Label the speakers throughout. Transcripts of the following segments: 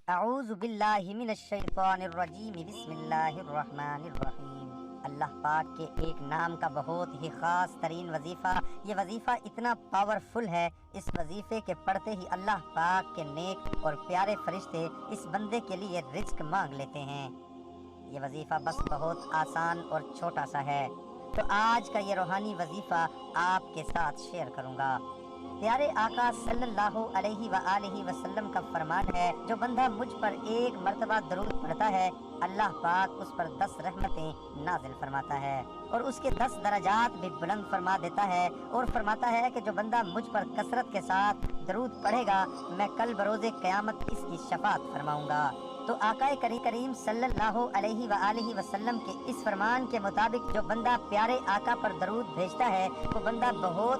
Speaker 1: اعوذ باللہ من الشیطان الرجیم بسم اللہ الرحمن الرحیم۔ اللہ پاک کے ایک نام کا بہت ہی خاص ترین وظیفہ، یہ وظیفہ اتنا پاورفل ہے، اس وظیفے کے پڑھتے ہی اللہ پاک کے نیک اور پیارے فرشتے اس بندے کے لیے رزق مانگ لیتے ہیں۔ یہ وظیفہ بس بہت آسان اور چھوٹا سا ہے، تو آج کا یہ روحانی وظیفہ آپ کے ساتھ شیئر کروں گا۔ پیارے آقا صلی اللہ علیہ وآلہ وسلم کا فرمان ہے، جو بندہ مجھ پر ایک مرتبہ درود پڑھتا ہے، اللہ پاک اس پر 10 رحمتیں نازل فرماتا ہے اور اس کے 10 درجات بھی بلند فرما دیتا ہے، اور فرماتا ہے کہ جو بندہ مجھ پر کثرت کے ساتھ درود پڑھے گا، میں کل بروز قیامت اس کی شفاعت فرماؤں گا۔ تو آقا کریم صلی اللہ علیہ وآلہ وسلم کے اس فرمان کے مطابق جو بندہ پیارے آقا پر درود بھیجتا ہے، وہ بندہ بہت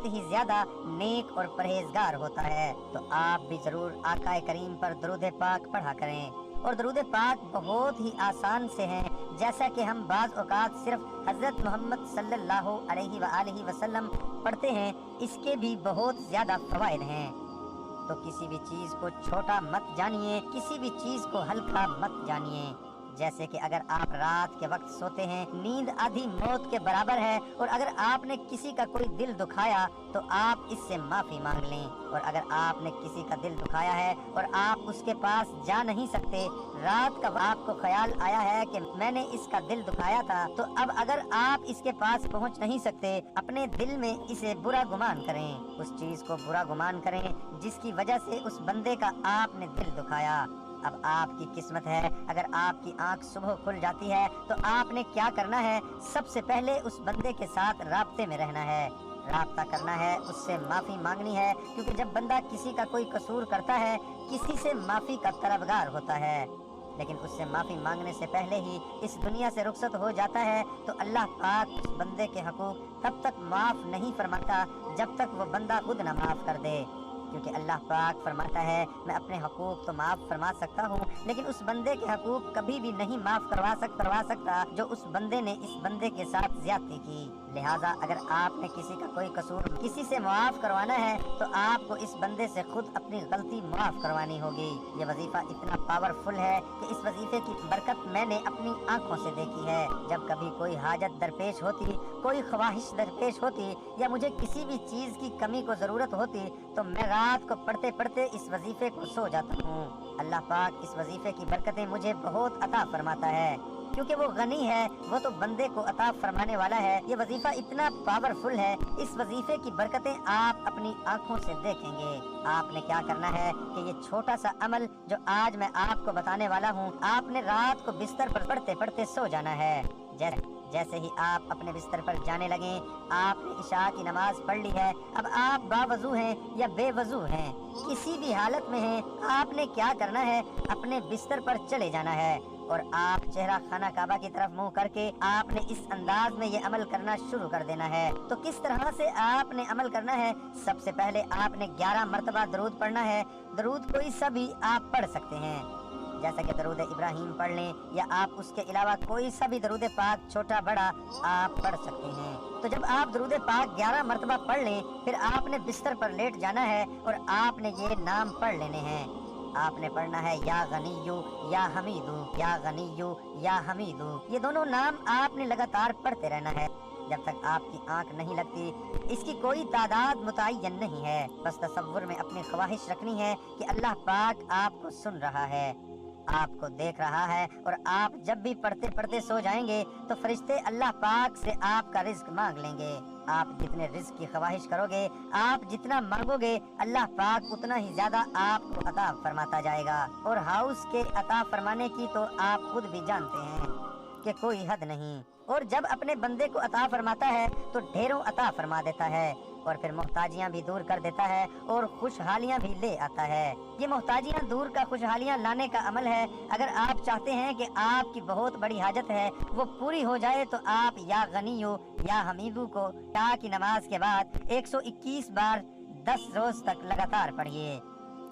Speaker 1: ہی زیادہ نیک اور پرہیزگار ہوتا ہے۔ تو آپ بھی ضرور آقا کریم پر درود پاک پڑھا کریں، اور درود پاک بہت ہی آسان سے ہیں، جیسا کہ ہم بعض اوقات صرف حضرت محمد صلی اللہ علیہ وآلہ وسلم پڑھتے ہیں، اس کے بھی بہت زیادہ فوائد ہیں۔ تو کسی بھی چیز کو چھوٹا مت جانیے، کسی بھی چیز کو ہلکا مت جانیے۔ جیسے کہ اگر آپ رات کے وقت سوتے ہیں، نیند آدھی موت کے برابر ہے، اور اگر آپ نے کسی کا کوئی دل دکھایا تو آپ اس سے معافی مانگ لیں، اور اگر آپ نے کسی کا دل دکھایا ہے اور آپ اس کے پاس جا نہیں سکتے، رات کا آپ کو خیال آیا ہے کہ میں نے اس کا دل دکھایا تھا، تو اب اگر آپ اس کے پاس پہنچ نہیں سکتے، اپنے دل میں اسے برا گمان کریں، اس چیز کو برا گمان کریں جس کی وجہ سے اس بندے کا آپ نے دل دکھایا۔ اب آپ کی قسمت ہے، اگر آپ کی آنکھ صبح کھل جاتی ہے تو آپ نے کیا کرنا ہے؟ سب سے پہلے اس بندے کے ساتھ رابطے میں رہنا ہے، رابطہ کرنا ہے، اس سے معافی مانگنی ہے، کیونکہ جب بندہ کسی کا کوئی قصور کرتا ہے، کسی سے معافی کا طلبگار ہوتا ہے، لیکن اس سے معافی مانگنے سے پہلے ہی اس دنیا سے رخصت ہو جاتا ہے، تو اللہ پاک اس بندے کے حقوق تب تک معاف نہیں فرماتا جب تک وہ بندہ خود نہ معاف کر دے، کیونکہ اللہ پاک فرماتا ہے میں اپنے حقوق تو معاف فرما سکتا ہوں، لیکن اس بندے کے حقوق کبھی بھی نہیں معاف کروا سکتا جو اس بندے نے اس بندے کے ساتھ زیادتی کی۔ لہٰذا اگر آپ نے کسی کا کوئی قصور کسی سے معاف کروانا ہے تو آپ کو اس بندے سے خود اپنی غلطی معاف کروانی ہوگی۔ یہ وظیفہ اتنا پاورفل ہے کہ اس وظیفے کی برکت میں نے اپنی آنکھوں سے دیکھی ہے۔ جب کبھی کوئی حاجت درپیش ہوتی، کوئی خواہش درپیش ہوتی، یا مجھے کسی بھی چیز کی کمی کو ضرورت ہوتی، تو میں رات کو پڑھتے پڑھتے اس وظیفے کو سو جاتا ہوں۔ اللہ پاک اس وظیفے کی برکتیں مجھے بہت عطا فرماتا ہے، کیونکہ وہ غنی ہے، وہ تو بندے کو عطا فرمانے والا ہے۔ یہ وظیفہ اتنا پاورفل ہے، اس وظیفے کی برکتیں آپ اپنی آنکھوں سے دیکھیں گے۔ آپ نے کیا کرنا ہے کہ یہ چھوٹا سا عمل جو آج میں آپ کو بتانے والا ہوں، آپ نے رات کو بستر پر پڑھتے پڑھتے سو جانا ہے۔ جیسے ہی آپ اپنے بستر پر جانے لگیں، آپ نے عشاء کی نماز پڑھ لی ہے، اب آپ باوضو ہیں یا بے وضو ہیں، کسی بھی حالت میں ہیں، آپ نے کیا کرنا ہے؟ اپنے بستر پر چلے جانا ہے، اور آپ چہرہ خانہ کعبہ کی طرف منہ کر کے آپ نے اس انداز میں یہ عمل کرنا شروع کر دینا ہے۔ تو کس طرح سے آپ نے عمل کرنا ہے؟ سب سے پہلے آپ نے 11 مرتبہ درود پڑھنا ہے۔ درود کوئی سا بھی آپ پڑھ سکتے ہیں، جیسا کہ درود ابراہیم پڑھ لیں، یا آپ اس کے علاوہ کوئی سا بھی درود پاک چھوٹا بڑا آپ پڑھ سکتے ہیں۔ تو جب آپ درود پاک 11 مرتبہ پڑھ لیں، پھر آپ نے بستر پر لیٹ جانا ہے اور آپ نے یہ نام پڑھ لینے ہیں۔ آپ نے پڑھنا ہے یا غنیو یا حمیدو، یا غنیو یا حمیدو۔ یہ دونوں نام آپ نے لگاتار پڑھتے رہنا ہے جب تک آپ کی آنکھ نہیں لگتی۔ اس کی کوئی تعداد متعین نہیں ہے، بس تصور میں اپنی خواہش رکھنی ہے کہ اللہ پاک آپ کو سن رہا ہے، آپ کو دیکھ رہا ہے، اور آپ جب بھی پڑھتے پڑھتے سو جائیں گے تو فرشتے اللہ پاک سے آپ کا رزق مانگ لیں گے۔ آپ جتنے رزق کی خواہش کرو گے، آپ جتنا مانگو گے، اللہ پاک اتنا ہی زیادہ آپ کو عطا فرماتا جائے گا۔ اور ہاؤس کے عطا فرمانے کی تو آپ خود بھی جانتے ہیں کہ کوئی حد نہیں، اور جب اپنے بندے کو عطا فرماتا ہے تو ڈھیروں عطا فرما دیتا ہے، اور پھر محتاجیاں بھی دور کر دیتا ہے اور خوشحالیاں بھی لے آتا ہے۔ یہ محتاجیاں دور کا خوشحالیاں لانے کا عمل ہے۔ اگر آپ چاہتے ہیں کہ آپ کی بہت بڑی حاجت ہے وہ پوری ہو جائے، تو آپ یا غنیو یا حمیدو کو عشاء کی نماز کے بعد 121 بار 10 روز تک لگاتار پڑھیے۔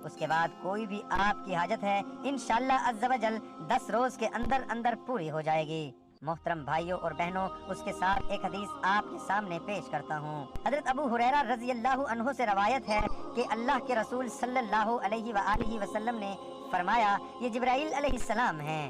Speaker 1: اس کے بعد کوئی بھی آپ کی حاجت ہے انشاءاللہ عز و جل 10 روز کے اندر اندر پوری ہو جائے گی۔ محترم بھائیوں اور بہنوں، اس کے ساتھ ایک حدیث آپ کے سامنے پیش کرتا ہوں۔ حضرت ابو ہریرہ رضی اللہ عنہ سے روایت ہے کہ اللہ کے رسول صلی اللہ علیہ وآلہ وسلم نے فرمایا، یہ جبرائیل علیہ السلام ہیں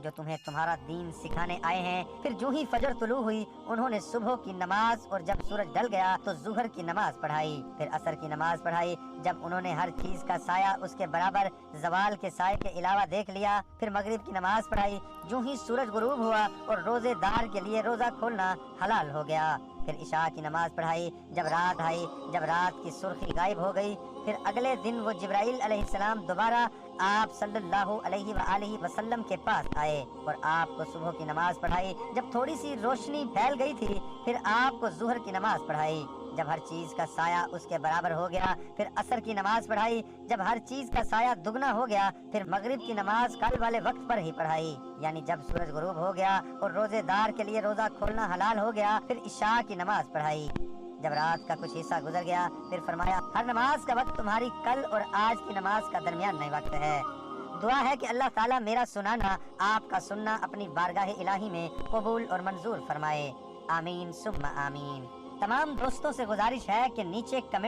Speaker 1: جو تمہیں تمہارا دین سکھانے آئے ہیں۔ پھر جو ہی فجر طلوع ہوئی انہوں نے صبح کی نماز اور جب سورج ڈل گیا تو ظہر کی نماز پڑھائی، پھر عصر کی نماز پڑھائی۔ جب انہوں نے ہر چیز کا سایہ اس کے برابر زوال کے سائے کے علاوہ دیکھ لیا، پھر مغرب کی نماز پڑھائی۔ جو ہی سورج غروب ہوا اور روزے دار کے لیے روزہ کھولنا حلال ہو گیا، پھر عشاء کی نماز پڑھائی۔ جب رات آئی، جب رات کی سرخی غائب ہو گئی، پھر اگلے دن وہ جبرائیل علیہ السلام دوبارہ آپ صلی اللہ علیہ وآلہ وسلم کے پاس آئے اور آپ کو صبح کی نماز پڑھائی۔ جب تھوڑی سی روشنی پھیل گئی تھی، پھر آپ کو ظہر کی نماز پڑھائی۔ جب ہر چیز کا سایہ اس کے برابر ہو گیا، پھر عصر کی نماز پڑھائی۔ جب ہر چیز کا سایہ دگنا ہو گیا، پھر مغرب کی نماز کل والے وقت پر ہی پڑھائی، یعنی جب سورج غروب ہو گیا اور روزے دار کے لیے روزہ کھولنا حلال ہو گیا، پھر عشاء کی نماز پڑھائی۔ جب رات کا کچھ حصہ گزر گیا، پھر فرمایا، ہر نماز کا وقت تمہاری کل اور آج کی نماز کا درمیان وقت ہے۔ دعا ہے کہ اللہ تعالیٰ میرا سنانا، آپ کا سننا اپنی بارگاہ الہی میں قبول اور منظور فرمائے۔ آمین ثم آمین۔ تمام دوستوں سے گزارش ہے کہ نیچے کمنٹ